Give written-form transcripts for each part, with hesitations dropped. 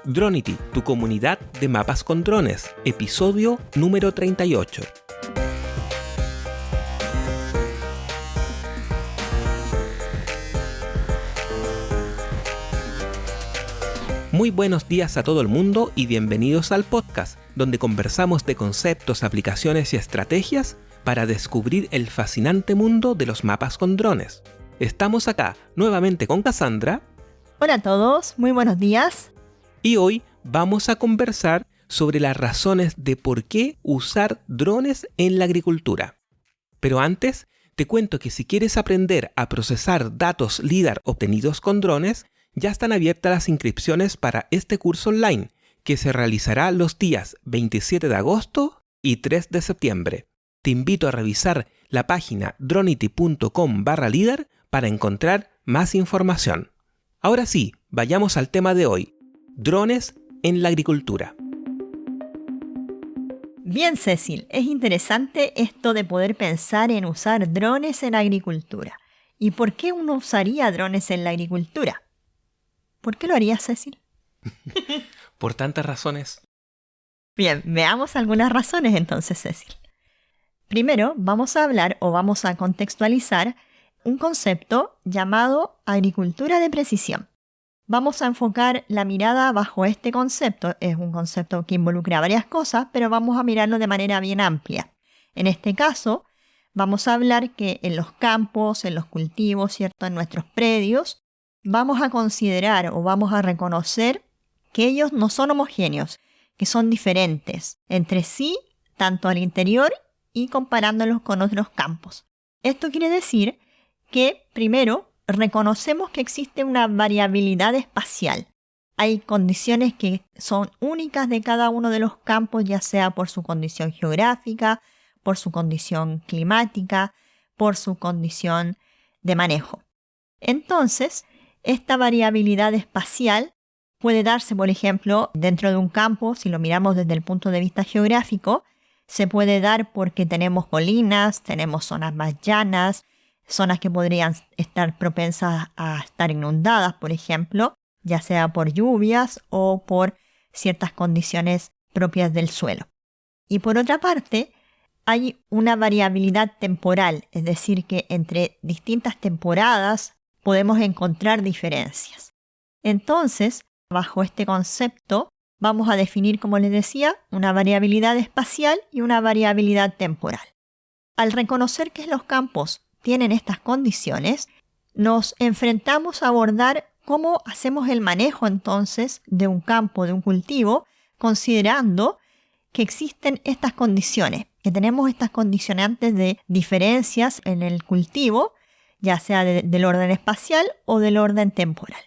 Dronity, tu comunidad de mapas con drones, episodio número 38. Muy buenos días a todo el mundo y bienvenidos al podcast, donde conversamos de conceptos, aplicaciones y estrategias para descubrir el fascinante mundo de los mapas con drones. Estamos acá nuevamente con Cassandra. Hola a todos, muy buenos días. Y hoy vamos a conversar sobre las razones de por qué usar drones en la agricultura. Pero antes, te cuento que si quieres aprender a procesar datos LiDAR obtenidos con drones, ya están abiertas las inscripciones para este curso online, que se realizará los días 27 de agosto y 3 de septiembre. Te invito a revisar la página dronity.com/lidar para encontrar más información. Ahora sí, vayamos al tema de hoy. Drones en la agricultura. Bien, Cecil, es interesante esto de poder pensar en usar drones en la agricultura. ¿Y por qué uno usaría drones en la agricultura? ¿Por qué lo harías, Cecil? Por tantas razones. Bien, veamos algunas razones entonces, Cecil. Primero, vamos a hablar o vamos a contextualizar un concepto llamado agricultura de precisión. Vamos a enfocar la mirada bajo este concepto. Es un concepto que involucra varias cosas, pero vamos a mirarlo de manera bien amplia. En este caso, vamos a hablar que en los campos, en los cultivos, ¿cierto?, en nuestros predios, vamos a considerar o vamos a reconocer que ellos no son homogéneos, que son diferentes entre sí, tanto al interior y comparándolos con otros campos. Esto quiere decir que, primero, reconocemos que existe una variabilidad espacial. Hay condiciones que son únicas de cada uno de los campos, ya sea por su condición geográfica, por su condición climática, por su condición de manejo. Entonces, esta variabilidad espacial puede darse, por ejemplo, dentro de un campo, si lo miramos desde el punto de vista geográfico, se puede dar porque tenemos colinas, tenemos zonas más llanas, zonas que podrían estar propensas a estar inundadas, por ejemplo, ya sea por lluvias o por ciertas condiciones propias del suelo. Y por otra parte, hay una variabilidad temporal, es decir, que entre distintas temporadas podemos encontrar diferencias. Entonces, bajo este concepto, vamos a definir, como les decía, una variabilidad espacial y una variabilidad temporal. Al reconocer que los campos tienen estas condiciones, nos enfrentamos a abordar cómo hacemos el manejo entonces de un campo, de un cultivo, considerando que existen estas condiciones, que tenemos estas condicionantes de diferencias en el cultivo, ya sea del orden espacial o del orden temporal.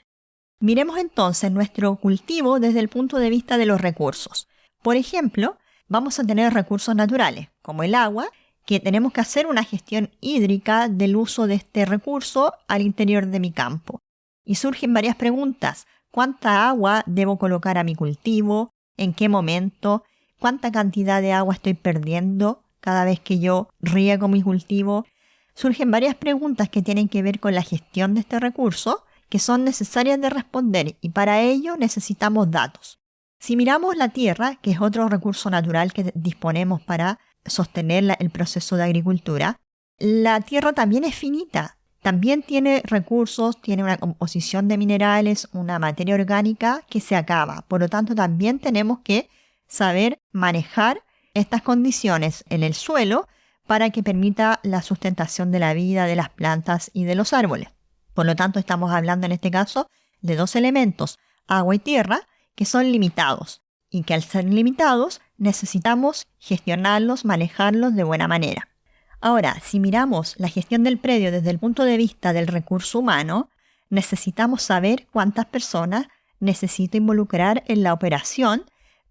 Miremos entonces nuestro cultivo desde el punto de vista de los recursos. Por ejemplo, vamos a tener recursos naturales, como el agua, que tenemos que hacer una gestión hídrica del uso de este recurso al interior de mi campo. Y surgen varias preguntas. ¿Cuánta agua debo colocar a mi cultivo? ¿En qué momento? ¿Cuánta cantidad de agua estoy perdiendo cada vez que yo riego mi cultivo? Surgen varias preguntas que tienen que ver con la gestión de este recurso, que son necesarias de responder, y para ello necesitamos datos. Si miramos la tierra, que es otro recurso natural que disponemos para sostener el proceso de agricultura, la tierra también es finita, también tiene recursos, tiene una composición de minerales, una materia orgánica que se acaba. Por lo tanto, también tenemos que saber manejar estas condiciones en el suelo para que permita la sustentación de la vida de las plantas y de los árboles. Por lo tanto, estamos hablando en este caso de dos elementos, agua y tierra, que son limitados. Y que al ser limitados necesitamos gestionarlos, manejarlos de buena manera. Ahora, si miramos la gestión del predio desde el punto de vista del recurso humano, necesitamos saber cuántas personas necesito involucrar en la operación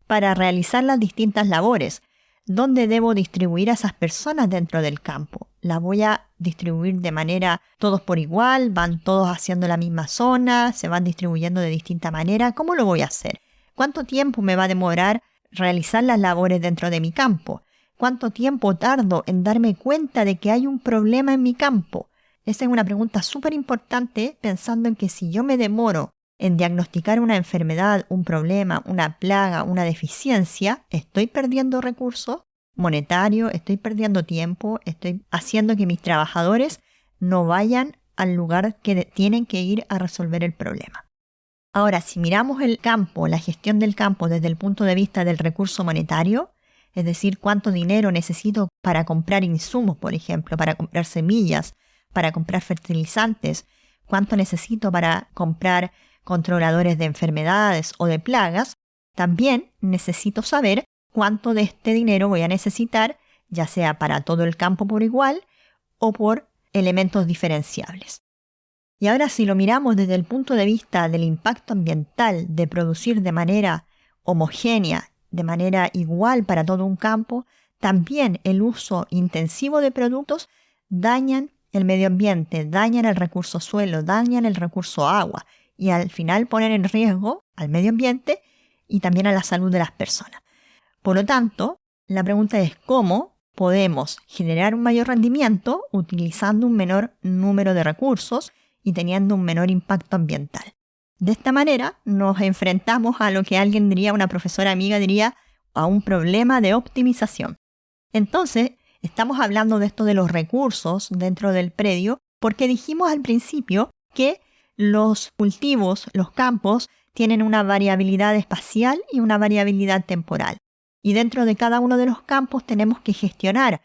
para realizar las distintas labores. ¿Dónde debo distribuir a esas personas dentro del campo? ¿Las voy a distribuir de manera todos por igual? ¿Van todos haciendo la misma zona? ¿Se van distribuyendo de distinta manera? ¿Cómo lo voy a hacer? ¿Cuánto tiempo me va a demorar realizar las labores dentro de mi campo? ¿Cuánto tiempo tardo en darme cuenta de que hay un problema en mi campo? Esa es una pregunta súper importante, pensando en que si yo me demoro en diagnosticar una enfermedad, un problema, una plaga, una deficiencia, estoy perdiendo recursos monetarios, estoy perdiendo tiempo, estoy haciendo que mis trabajadores no vayan al lugar que tienen que ir a resolver el problema. Ahora, si miramos el campo, la gestión del campo desde el punto de vista del recurso monetario, es decir, cuánto dinero necesito para comprar insumos, por ejemplo, para comprar semillas, para comprar fertilizantes, cuánto necesito para comprar controladores de enfermedades o de plagas, también necesito saber cuánto de este dinero voy a necesitar, ya sea para todo el campo por igual o por elementos diferenciables. Y ahora, si lo miramos desde el punto de vista del impacto ambiental de producir de manera homogénea, de manera igual para todo un campo, también el uso intensivo de productos dañan el medio ambiente, dañan el recurso suelo, dañan el recurso agua y al final ponen en riesgo al medio ambiente y también a la salud de las personas. Por lo tanto, la pregunta es cómo podemos generar un mayor rendimiento utilizando un menor número de recursos y teniendo un menor impacto ambiental. De esta manera nos enfrentamos a lo que alguien diría, una profesora amiga diría, a un problema de optimización. Entonces, estamos hablando de esto de los recursos dentro del predio porque dijimos al principio que los cultivos, los campos, tienen una variabilidad espacial y una variabilidad temporal. Y dentro de cada uno de los campos tenemos que gestionar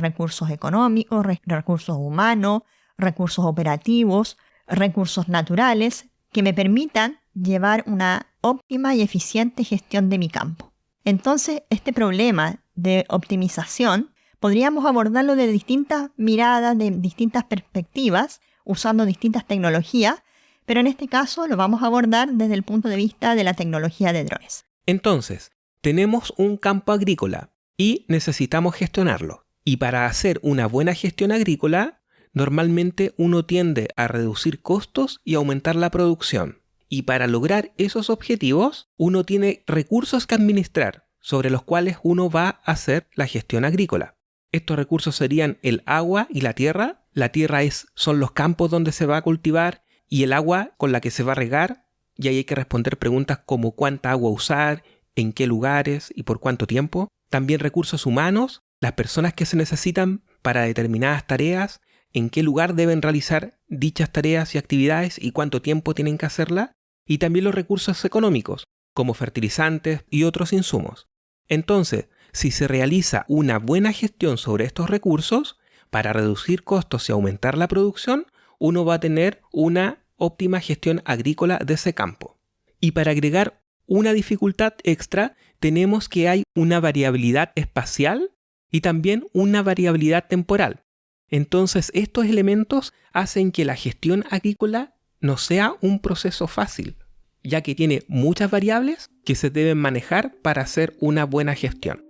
recursos económicos, recursos humanos, recursos operativos, recursos naturales, que me permitan llevar una óptima y eficiente gestión de mi campo. Entonces, este problema de optimización podríamos abordarlo de distintas miradas, de distintas perspectivas, usando distintas tecnologías, pero en este caso lo vamos a abordar desde el punto de vista de la tecnología de drones. Entonces, tenemos un campo agrícola y necesitamos gestionarlo. Y para hacer una buena gestión agrícola, normalmente uno tiende a reducir costos y aumentar la producción. Y para lograr esos objetivos, uno tiene recursos que administrar, sobre los cuales uno va a hacer la gestión agrícola. Estos recursos serían el agua y la tierra. La tierra son los campos donde se va a cultivar y el agua con la que se va a regar. Y ahí hay que responder preguntas como cuánta agua usar, en qué lugares y por cuánto tiempo. También recursos humanos, las personas que se necesitan para determinadas tareas, en qué lugar deben realizar dichas tareas y actividades y cuánto tiempo tienen que hacerla, y también los recursos económicos, como fertilizantes y otros insumos. Entonces, si se realiza una buena gestión sobre estos recursos, para reducir costos y aumentar la producción, uno va a tener una óptima gestión agrícola de ese campo. Y para agregar una dificultad extra, tenemos que hay una variabilidad espacial y también una variabilidad temporal. Entonces, estos elementos hacen que la gestión agrícola no sea un proceso fácil, ya que tiene muchas variables que se deben manejar para hacer una buena gestión.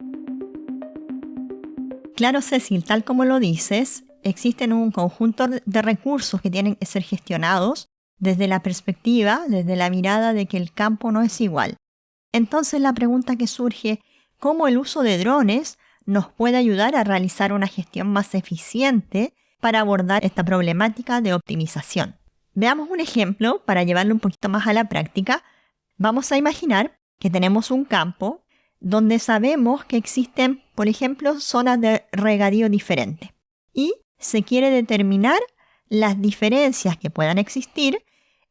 Claro, Cecil, tal como lo dices, existen un conjunto de recursos que tienen que ser gestionados desde la perspectiva, desde la mirada de que el campo no es igual. Entonces, la pregunta que surge, ¿cómo el uso de drones nos puede ayudar a realizar una gestión más eficiente para abordar esta problemática de optimización? Veamos un ejemplo para llevarlo un poquito más a la práctica. Vamos a imaginar que tenemos un campo donde sabemos que existen, por ejemplo, zonas de regadío diferentes y se quiere determinar las diferencias que puedan existir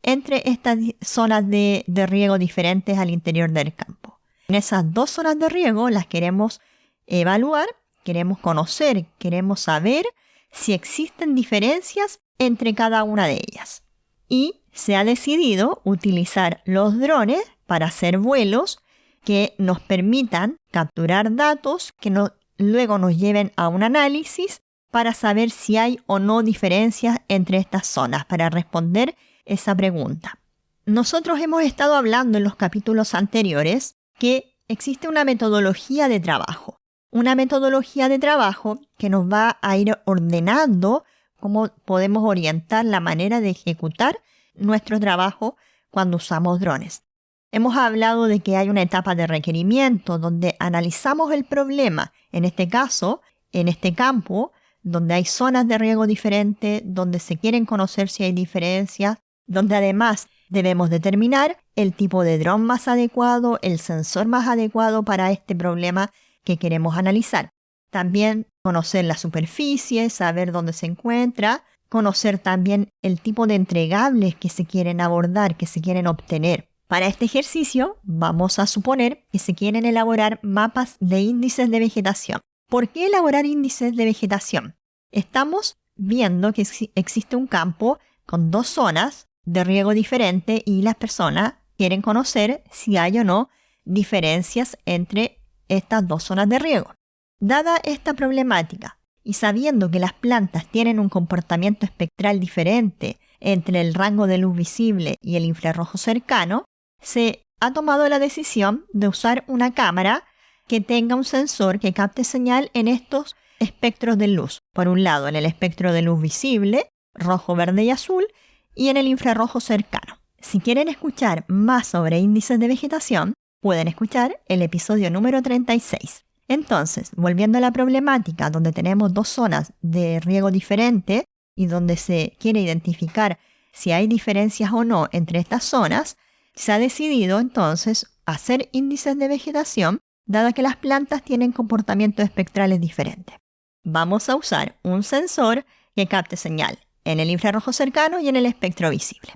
entre estas zonas de riego diferentes al interior del campo. En esas dos zonas de riego las queremos evaluar, queremos conocer, queremos saber si existen diferencias entre cada una de ellas. Y se ha decidido utilizar los drones para hacer vuelos que nos permitan capturar datos que luego nos lleven a un análisis para saber si hay o no diferencias entre estas zonas, para responder esa pregunta. Nosotros hemos estado hablando en los capítulos anteriores que existe una metodología de trabajo. Una metodología de trabajo que nos va a ir ordenando cómo podemos orientar la manera de ejecutar nuestro trabajo cuando usamos drones. Hemos hablado de que hay una etapa de requerimiento donde analizamos el problema, en este caso, en este campo, donde hay zonas de riego diferentes, donde se quieren conocer si hay diferencias, donde además debemos determinar el tipo de dron más adecuado, el sensor más adecuado para este problema que queremos analizar. También conocer la superficie, saber dónde se encuentra, conocer también el tipo de entregables que se quieren abordar, que se quieren obtener. Para este ejercicio vamos a suponer que se quieren elaborar mapas de índices de vegetación. ¿Por qué elaborar índices de vegetación? Estamos viendo que existe un campo con 2 zonas de riego diferente y las personas quieren conocer si hay o no diferencias entre estas 2 zonas de riego. Dada esta problemática y sabiendo que las plantas tienen un comportamiento espectral diferente entre el rango de luz visible y el infrarrojo cercano, se ha tomado la decisión de usar una cámara que tenga un sensor que capte señal en estos espectros de luz. Por un lado, en el espectro de luz visible, rojo, verde y azul, y en el infrarrojo cercano. Si quieren escuchar más sobre índices de vegetación, pueden escuchar el episodio número 36. Entonces, volviendo a la problemática donde tenemos 2 zonas de riego diferente y donde se quiere identificar si hay diferencias o no entre estas zonas, se ha decidido entonces hacer índices de vegetación dado que las plantas tienen comportamientos espectrales diferentes. Vamos a usar un sensor que capte señal en el infrarrojo cercano y en el espectro visible.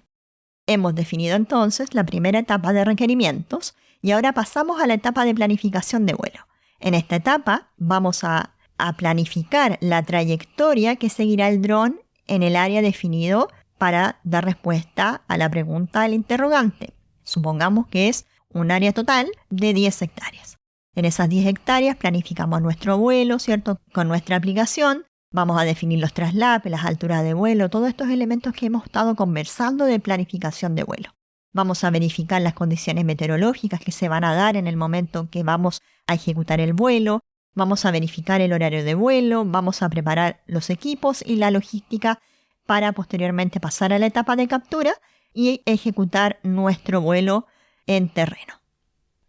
Hemos definido entonces la primera etapa de requerimientos y ahora pasamos a la etapa de planificación de vuelo. En esta etapa vamos a planificar la trayectoria que seguirá el dron en el área definido para dar respuesta a la pregunta del interrogante. Supongamos que es un área total de 10 hectáreas. En esas 10 hectáreas planificamos nuestro vuelo, ¿cierto? Con nuestra aplicación. Vamos a definir los traslapes, las alturas de vuelo, todos estos elementos que hemos estado conversando de planificación de vuelo. Vamos a verificar las condiciones meteorológicas que se van a dar en el momento que vamos a ejecutar el vuelo. Vamos a verificar el horario de vuelo, vamos a preparar los equipos y la logística para posteriormente pasar a la etapa de captura y ejecutar nuestro vuelo en terreno.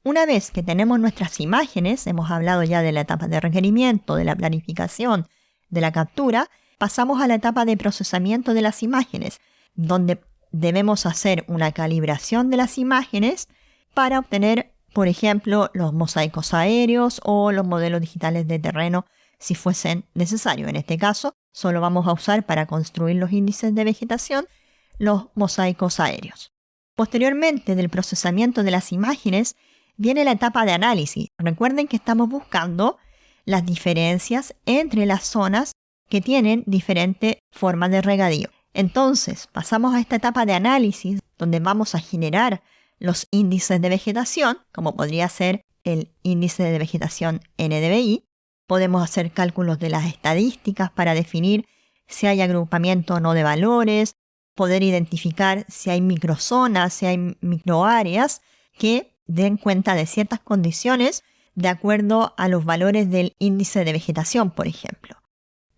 Una vez que tenemos nuestras imágenes, hemos hablado ya de la etapa de requerimiento, de la planificación, de la captura, pasamos a la etapa de procesamiento de las imágenes, donde debemos hacer una calibración de las imágenes para obtener, por ejemplo, los mosaicos aéreos o los modelos digitales de terreno si fuesen necesarios. En este caso, solo vamos a usar para construir los índices de vegetación los mosaicos aéreos. Posteriormente del procesamiento de las imágenes, viene la etapa de análisis. Recuerden que estamos buscando las diferencias entre las zonas que tienen diferentes formas de regadío. Entonces, pasamos a esta etapa de análisis donde vamos a generar los índices de vegetación, como podría ser el índice de vegetación NDVI. Podemos hacer cálculos de las estadísticas para definir si hay agrupamiento o no de valores, poder identificar si hay microzonas, si hay microáreas que den cuenta de ciertas condiciones de acuerdo a los valores del índice de vegetación, por ejemplo.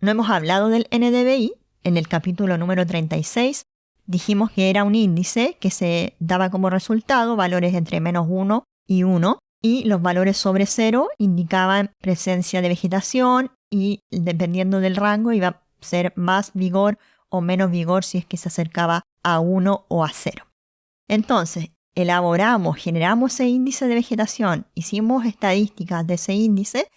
No hemos hablado del NDVI. En el capítulo número 36 dijimos que era un índice que se daba como resultado valores entre -1 y 1 y los valores sobre 0 indicaban presencia de vegetación y dependiendo del rango iba a ser más vigor o menos vigor si es que se acercaba a 1 o a 0. Entonces, generamos ese índice de vegetación, hicimos estadísticas de ese índice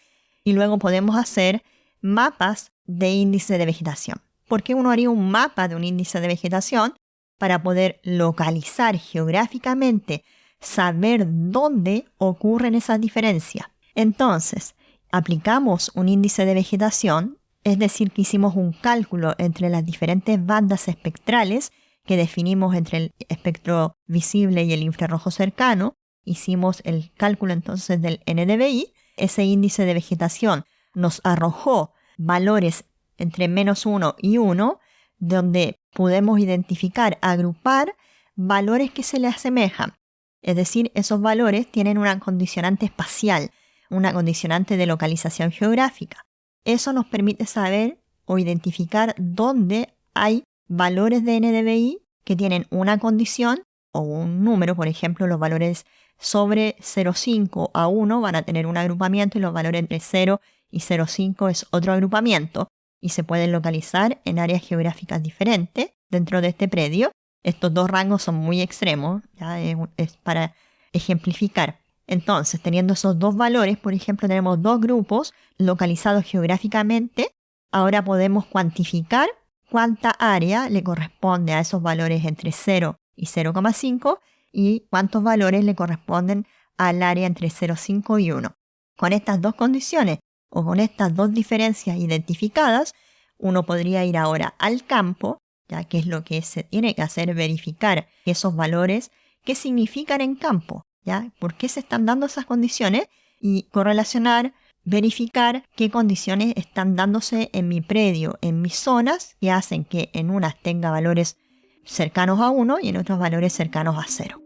y luego podemos hacer mapas de índice de vegetación. ¿Por qué uno haría un mapa de un índice de vegetación? Para poder localizar geográficamente, saber dónde ocurren esas diferencias. Entonces, aplicamos un índice de vegetación, es decir, que hicimos un cálculo entre las diferentes bandas espectrales que definimos entre el espectro visible y el infrarrojo cercano. Hicimos el cálculo entonces del NDVI. Ese índice de vegetación nos arrojó valores entre -1 y 1, donde podemos identificar, agrupar valores que se le asemejan. Es decir, esos valores tienen una condicionante espacial, una condicionante de localización geográfica. Eso nos permite saber o identificar dónde hay valores de NDVI que tienen una condición o un número, por ejemplo, los valores sobre 0,5 a 1 van a tener un agrupamiento y los valores entre 0 y 0,5 es otro agrupamiento y se pueden localizar en áreas geográficas diferentes dentro de este predio. Estos dos rangos son muy extremos, ¿ya? Es para ejemplificar. Entonces, teniendo esos dos valores, por ejemplo, tenemos dos grupos localizados geográficamente, ahora podemos cuantificar cuánta área le corresponde a esos valores entre 0 y 0,5 y cuántos valores le corresponden al área entre 0,5 y 1. Con estas dos condiciones o con estas dos diferencias identificadas, uno podría ir ahora al campo, ya que es lo que se tiene que hacer, verificar esos valores, qué significan en campo, ¿ya? ¿Por qué se están dando esas condiciones? Y correlacionar, verificar qué condiciones están dándose en mi predio, en mis zonas, que hacen que en unas tenga valores cercanos a 1 y en otros valores cercanos a 0.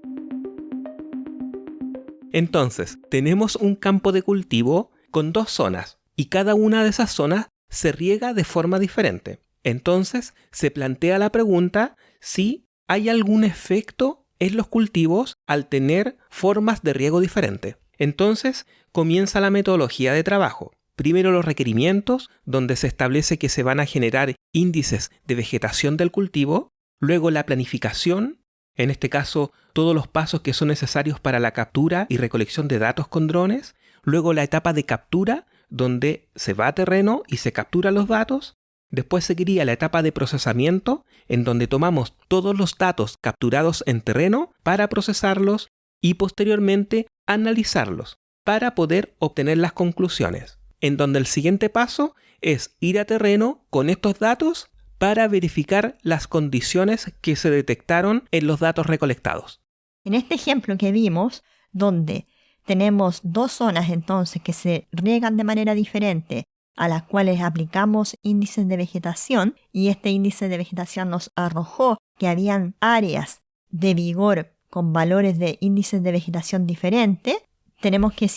Entonces, tenemos un campo de cultivo con dos zonas y cada una de esas zonas se riega de forma diferente. Entonces, se plantea la pregunta si hay algún efecto en los cultivos al tener formas de riego diferentes. Entonces, comienza la metodología de trabajo. Primero los requerimientos, donde se establece que se van a generar índices de vegetación del cultivo. Luego la planificación, en este caso todos los pasos que son necesarios para la captura y recolección de datos con drones. Luego la etapa de captura, donde se va a terreno y se capturan los datos. Después seguiría la etapa de procesamiento, en donde tomamos todos los datos capturados en terreno para procesarlos y posteriormente analizarlos para poder obtener las conclusiones. En donde el siguiente paso es ir a terreno con estos datos para verificar las condiciones que se detectaron en los datos recolectados. En este ejemplo que vimos, donde tenemos dos zonas entonces que se riegan de manera diferente, a las cuales aplicamos índices de vegetación, y este índice de vegetación nos arrojó que habían áreas de vigor con valores de índices de vegetación diferentes, tenemos que,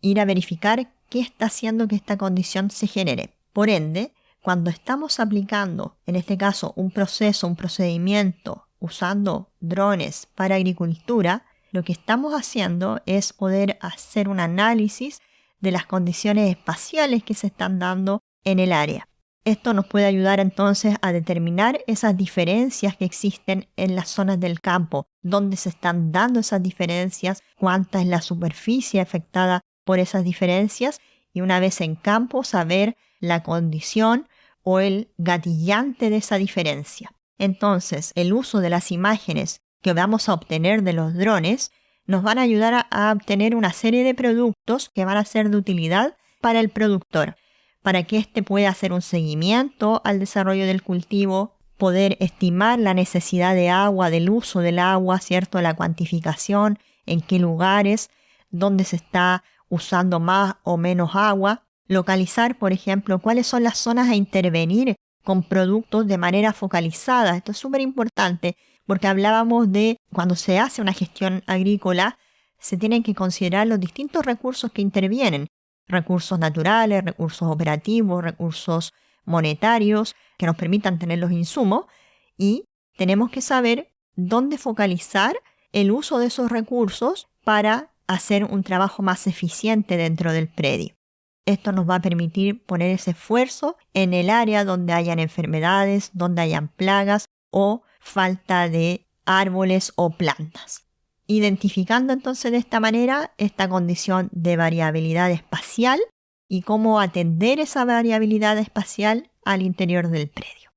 ir a verificar qué está haciendo que esta condición se genere. Por ende, cuando estamos aplicando, en este caso, un proceso, un procedimiento, usando drones para agricultura, lo que estamos haciendo es poder hacer un análisis de las condiciones espaciales que se están dando en el área. Esto nos puede ayudar entonces a determinar esas diferencias que existen en las zonas del campo, dónde se están dando esas diferencias, cuánta es la superficie afectada por esas diferencias y una vez en campo saber la condición o el gatillante de esa diferencia. Entonces, el uso de las imágenes que vamos a obtener de los drones nos van a ayudar a obtener una serie de productos que van a ser de utilidad para el productor, para que éste pueda hacer un seguimiento al desarrollo del cultivo, poder estimar la necesidad de agua, del uso del agua, ¿cierto? La cuantificación, en qué lugares, dónde se está usando más o menos agua, localizar, por ejemplo, cuáles son las zonas a intervenir con productos de manera focalizada. Esto es súper importante porque hablábamos de cuando se hace una gestión agrícola, se tienen que considerar los distintos recursos que intervienen, recursos naturales, recursos operativos, recursos monetarios que nos permitan tener los insumos y tenemos que saber dónde focalizar el uso de esos recursos para hacer un trabajo más eficiente dentro del predio. Esto nos va a permitir poner ese esfuerzo en el área donde hayan enfermedades, donde hayan plagas o falta de árboles o plantas. Identificando entonces de esta manera esta condición de variabilidad espacial y cómo atender esa variabilidad espacial al interior del predio.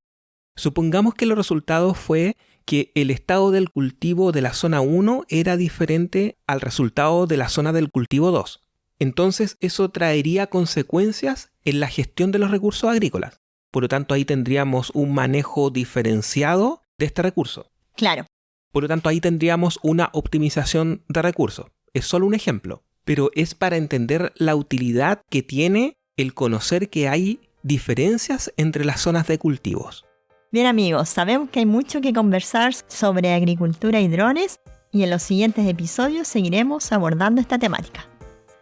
Supongamos que los resultados fue que el estado del cultivo de la zona 1 era diferente al resultado de la zona del cultivo 2. Entonces eso traería consecuencias en la gestión de los recursos agrícolas. Por lo tanto, ahí tendríamos un manejo diferenciado de este recurso. Claro. Por lo tanto, ahí tendríamos una optimización de recursos. Es solo un ejemplo, pero es para entender la utilidad que tiene el conocer que hay diferencias entre las zonas de cultivos. Bien amigos, sabemos que hay mucho que conversar sobre agricultura y drones y en los siguientes episodios seguiremos abordando esta temática.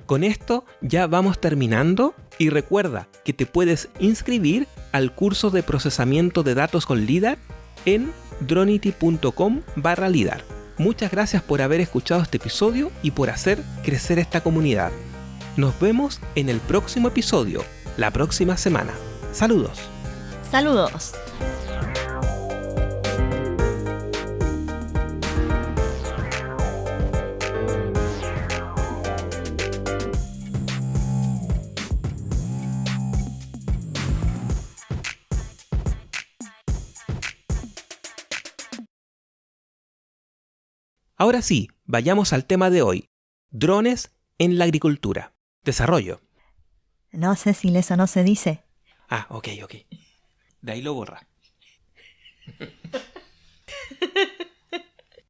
Con esto ya vamos terminando y recuerda que te puedes inscribir al curso de procesamiento de datos con LiDAR en dronity.com/LiDAR. Muchas gracias por haber escuchado este episodio y por hacer crecer esta comunidad. Nos vemos en el próximo episodio, la próxima semana. Saludos. Saludos. Ahora sí, vayamos al tema de hoy. Drones en la agricultura. Desarrollo. No, Cecil, eso no se dice. Ok. De ahí lo borra.